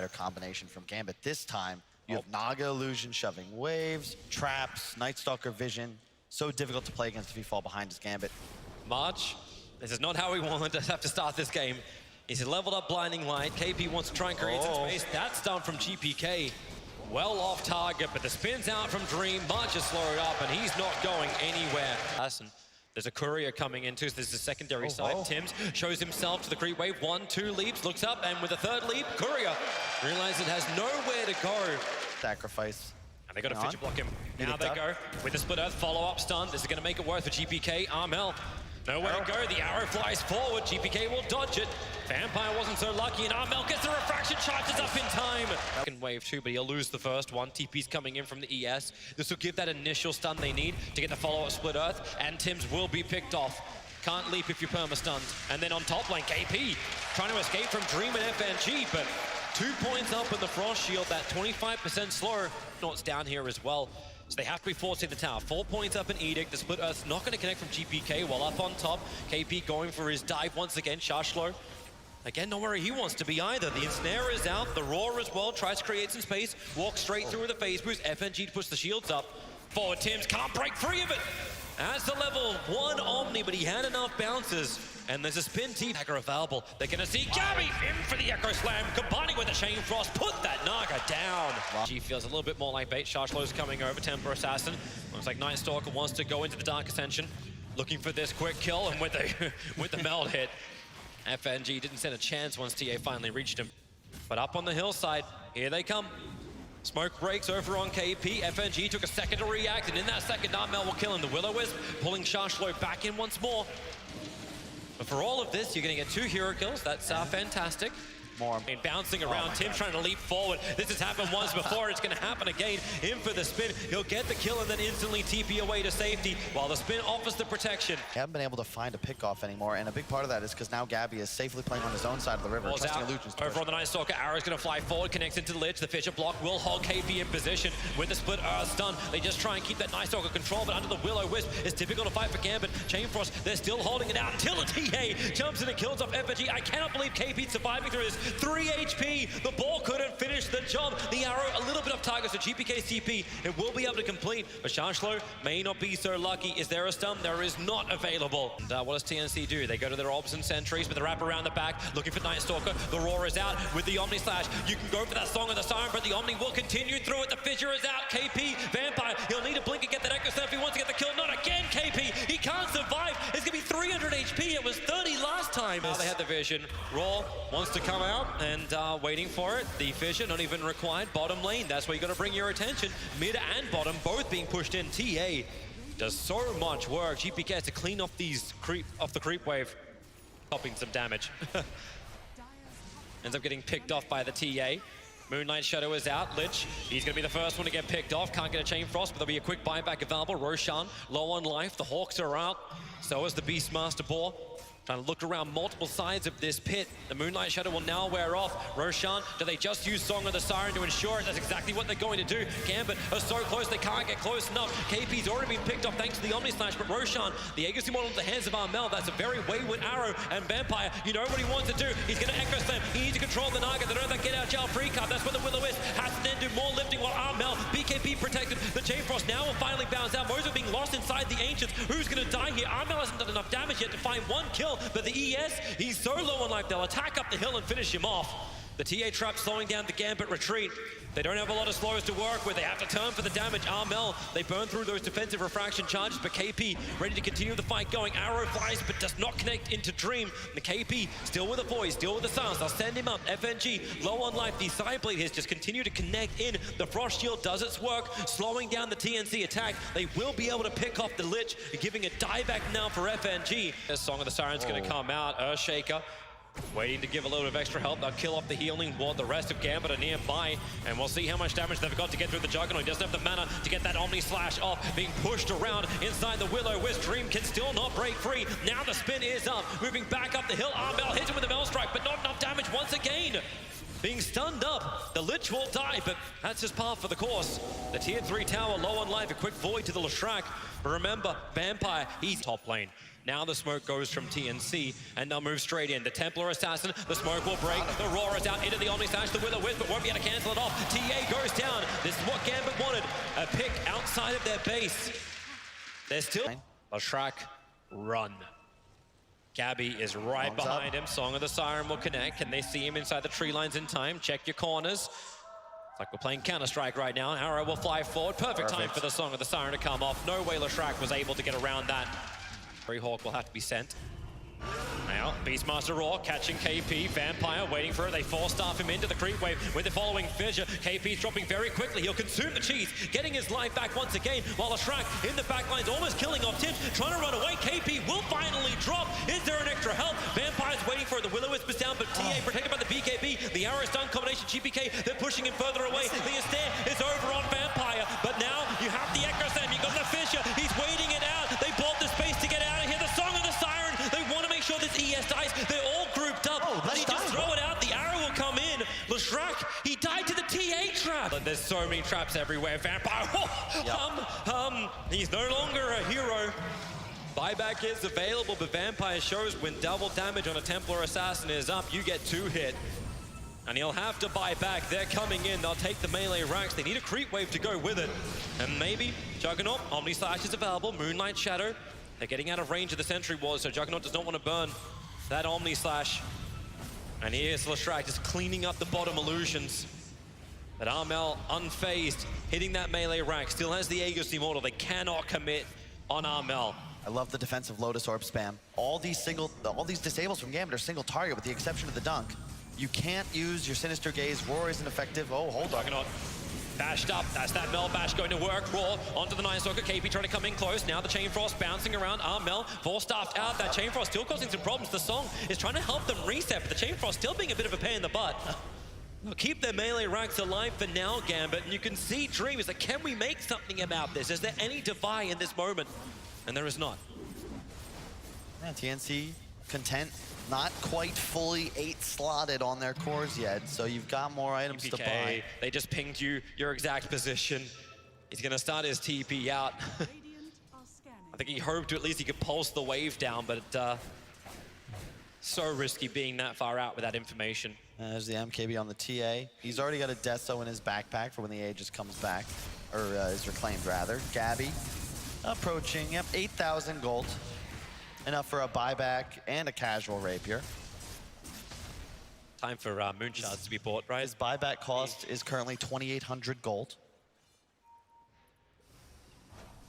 Outsider combination from Gambit. This time, you have Naga Illusion shoving waves, traps, Night Stalker vision. So difficult to play against if you fall behind as Gambit. March, this is not how we wanted to have to start this game. He's leveled up Blinding Light. KP wants to try and create some space. That's done from GPK. Well off target, but the spin's out from Dream. March is slowed up, and he's not going anywhere. There's a courier coming in too, so there's a secondary side. Tims shows himself to the creep wave. 1, 2 leaps, looks up, and with a third leap, courier realizes it has nowhere to go. Sacrifice. And they got to fidget block him. Now they go with the split earth follow-up stun. This is going to make it worth for GPK. Armel, nowhere to go. The arrow flies forward. GPK will dodge it. Vampire wasn't so lucky, and Armel gets the refraction, charges up in time. Second wave too, but he'll lose the first one. TP's coming in from the ES. This will give that initial stun they need to get the follow-up split earth, and Tims will be picked off. Can't leap if you're perma-stunned. And then on top lane, KP trying to escape from Dream and FNG, but 2 points up in the Frost Shield, that 25% slower. It's down here as well. So they have to be forcing the tower. 4 points up in Edict. The split earth's not going to connect from GPK while up on top. KP going for his dive once again. Shashlo, again, not where he wants to be either. The ensnare is out. The roar as well. Tries to create some space. Walks straight through the phase boost. FNG to push the shields up. Forward Tims can't break free of it. As the level 1 Omni, but he had enough bounces. And there's a spin team hacker available. They're going to see Gabby in for the Echo Slam, combining with the Chain Frost, put that Naga down. G feels a little bit more like bait. Sharshlo's coming over, Temper Assassin. Looks like Night Stalker wants to go into the Dark Ascension, looking for this quick kill, and with the meld hit, FNG didn't stand a chance once TA finally reached him. But up on the hillside, here they come. Smoke breaks over on KP. FNG took a second to react, and in that second, Armel will kill him. The Will-O-Wisp pulling Sharshlo back in once more. But for all of this, you're going to get 2 hero kills. That's fantastic. And bouncing around, Tim trying to leap forward. This has happened once before. It's going to happen again. In for the spin. He'll get the kill and then instantly TP away to safety while the spin offers the protection. They haven't been able to find a pick-off anymore, and a big part of that is because now Gabby is safely playing on his own side of the river. Over on the Night Stalker, arrow's going to fly forward, connects into the ledge. The Fisher block will hold KP in position with the split earth stun. They just try and keep that Night Stalker control, but under the Will-O-Wisp, it's difficult to fight for Gambit. Chain Frost, they're still holding it out until a TA jumps in and kills off FNG. I cannot believe KP's surviving through this. 3 HP. The ball couldn't finish the job. The arrow a little bit off target, so GPK's TP, it will be able to complete. But Sharshlo may not be so lucky. Is there a stun? There is not available. And what does TNC do? They go to their Orbs and Sentries with the wrap around the back, looking for Night Stalker. The Roar is out with the Omni Slash. You can go for that Song of the Siren, but the Omni will continue through it. The Fissure is out. KP, Vampire, he'll need a blink and get that Echo Slam if he wants to get the kill. Not again, KP. He can't survive. It's going to be 300 HP. It was 30 last time. Now they had the vision. Roar wants to come out and waiting for it. The Fissure not even required. Bottom lane, that's where you got to bring your attention. Mid and bottom both being pushed in. TA does so much work. GPK has to clean off these off the creep wave, popping some damage. Ends up getting picked off by the TA. Moonlight Shadow is out. Lich, he's going to be the first one to get picked off. Can't get a Chain Frost, but there'll be a quick buyback available. Roshan, low on life. The Hawks are out. So is the Beastmaster Boar. Trying to look around multiple sides of this pit. The Moonlight Shadow will now wear off. Roshan, do they just use Song of the Siren to ensure it? That's exactly what they're going to do. Gambit are so close, they can't get close enough. KP's already been picked off thanks to the Omni Slash, but Roshan, the Agency model in the hands of Armel, that's a very wayward arrow. And Vampire, you know what he wants to do. He's going to Echo Slam. He needs to control the Naga. They don't have that get out jail free card. That's what the Will-O-Wisp has to then do more lifting while Armel, BKB protected. The Chain Frost now will finally bounce out. Mozo being lost inside the Ancients. Who's going to die here? Armel hasn't done enough damage yet to find 1 kill, but the ES, he's so low on life, they'll attack up the hill and finish him off. The TA trap slowing down the Gambit retreat. They don't have a lot of slows to work with. They have to turn for the damage. Armel, they burn through those defensive refraction charges, but KP ready to continue the fight going. Arrow flies, but does not connect into Dream. The KP still with the voice, still with the silence. They'll send him up. FNG, low on life. The side blade has just continued to connect in. The Frost Shield does its work, slowing down the TNC attack. They will be able to pick off the Lich, giving a dieback now for FNG. The Song of the Siren's going to come out. Earthshaker waiting to give a little bit of extra help. They'll kill off the healing ward. The rest of Gambit are nearby, and we'll see how much damage they've got to get through the Juggernaut. He doesn't have the mana to get that Omni Slash off. Being pushed around inside the Will-O-Wisp. Dream can still not break free. Now the spin is up. Moving back up the hill. Armel hits him with a Mel Strike, but not enough damage once again. Being stunned up. The Lich will die, but that's just par for the course. The tier 3 tower low on life. A quick void to the Leshrac. But remember, Vampire, he's top lane. Now the smoke goes from TNC, and they'll move straight in. The Templar Assassin, the smoke will break. The Roar is out into the Omni Slash. The Will-O-Wisp, but won't be able to cancel it off. TA goes down. This is what Gambit wanted. A pick outside of their base. They're still... Leshrac, run. Gabby is right behind him. Song of the Siren will connect. Can they see him inside the tree lines in time? Check your corners. It's like we're playing Counter-Strike right now. Arrow will fly forward. Perfect time for the Song of the Siren to come off. No way Leshrac was able to get around that. Hawk will have to be sent. Now, Beastmaster Roar catching KP. Vampire waiting for it. They force-staff him into the creep wave with the following fissure. KP's dropping very quickly. He'll consume the cheese, getting his life back once again, while Leshrac in the backlines almost killing off Tim, trying to run away. KP will finally drop. Is there an extra help? Vampire's waiting for it. The Will-O-Wisp is down, but TA protected by the BKB. The arrow stun combination GPK. They're pushing him further away. The Astaire is over on Vampire, but now you have the Echo Slam. You got the fissure. He's waiting it out. They bought the space to get out of here. The Song of the Siren. They want to make sure this ES dies. They're all grouped up. But he just throw it out. The arrow will come in. Leshrac, he died to the TA trap. But there's so many traps everywhere. Vampire, he's no longer a hero. Buyback is available, but Vampire shows when double damage on a Templar Assassin is up, you get 2 hit. And he'll have to buy back. They're coming in. They'll take the melee racks. They need a creep wave to go with it. And maybe Juggernaut, Omni Slash is available. Moonlight Shadow. They're getting out of range of the Sentry Wars, so Juggernaut does not want to burn that Omni Slash. And here's Leshrac just cleaning up the bottom illusions. But Armel, unfazed, hitting that melee rack, still has the Aegis Immortal. They cannot commit on Armel. I love the defensive Lotus Orb spam. All these disables from Gambit are single target with the exception of the dunk. You can't use your Sinister Gaze. Roar isn't effective. Oh, hold on. Juggernaut bashed up. That's that Mel bash going to work. Roar onto the Nine Stalker. KP trying to come in close. Now the Chain Frost bouncing around. Armel force-staffed out. That Chain Frost still causing some problems. The Song is trying to help them reset, but the Chain Frost still being a bit of a pain in the butt. They'll keep their melee racks alive for now, Gambit. And you can see Dream is like, can we make something about this? Is there any Defy in this moment? And there is not. Yeah, TNC content. Not quite fully 8 slotted on their cores yet, so you've got more items to buy. They just pinged you your exact position. He's gonna start his TP out. I think he hoped at least he could pulse the wave down, but so risky being that far out with that information. There's the MKB on the TA. He's already got a Deso in his backpack for when the Aegis comes back, or is reclaimed rather. Gabby approaching, 8,000 gold. Enough for a buyback and a casual rapier. Time for Moonshards to be bought, right? His buyback cost is currently 2,800 gold.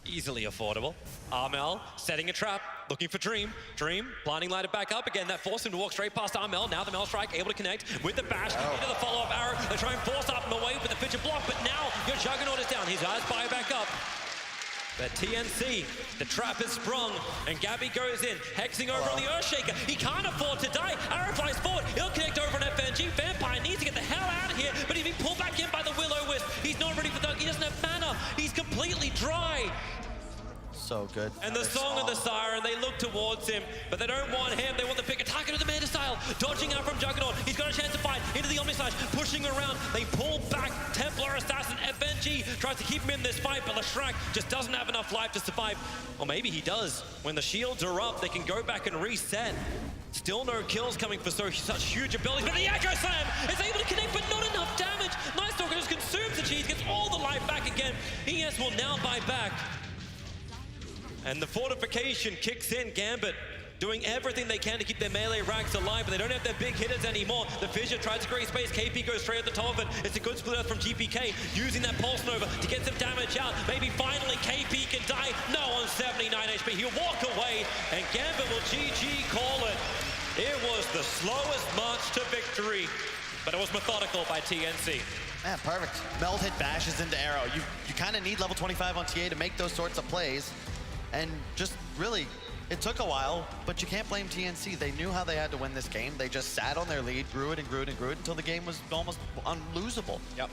Easily affordable. Armel setting a trap, looking for Dream. Dream, blinding light it back up again. That forced him to walk straight past Armel. Now the Mel Strike able to connect with the bash into the follow-up arrow. They try and force up him away with the fidget block, but now your Juggernaut is down. His eyes buy back up. But TNC, the trap is sprung, and Gabby goes in, hexing over on the Earthshaker. He can't afford to die. Arrow flies forward. He'll connect over on FNG. Vampire needs to get the hell out of here, but he's being pulled back in by the Will-O-Wisp. He's not ready for dunk. He doesn't have mana. He's completely dry. So good. And the Song of the Siren, they look towards him, but they don't want him. They want the pick. Attacker to the Manta style. Dodging out from Juggernaut. He's got a chance to fight into the Omni Slash. Pushing around. They pull back. Templar Assassin. FNG tries to keep him in this fight, but Leshrac just doesn't have enough life to survive. Or maybe he does. When the shields are up, they can go back and reset. Still no kills coming for such huge abilities, but the Echo Slam is able to connect, but not enough damage. Night Stalker just consumes the cheese, gets all the life back again. ES will now buy back. And the fortification kicks in. Gambit doing everything they can to keep their melee racks alive, but they don't have their big hitters anymore. The Fissure tries to create space. KP goes straight at the top of it. It's a good split out from GPK, using that Pulse Nova to get some damage out. Maybe finally KP can die. No, on 79 HP. He'll walk away, and Gambit will GG call it. It was the slowest march to victory, but it was methodical by TNC. Man, perfect. Meld hit bashes into Arrow. You kind of need level 25 on TA to make those sorts of plays. And just really, it took a while, but you can't blame TNC. They knew how they had to win this game. They just sat on their lead, grew it and grew it and grew it until the game was almost unlosable. Yep.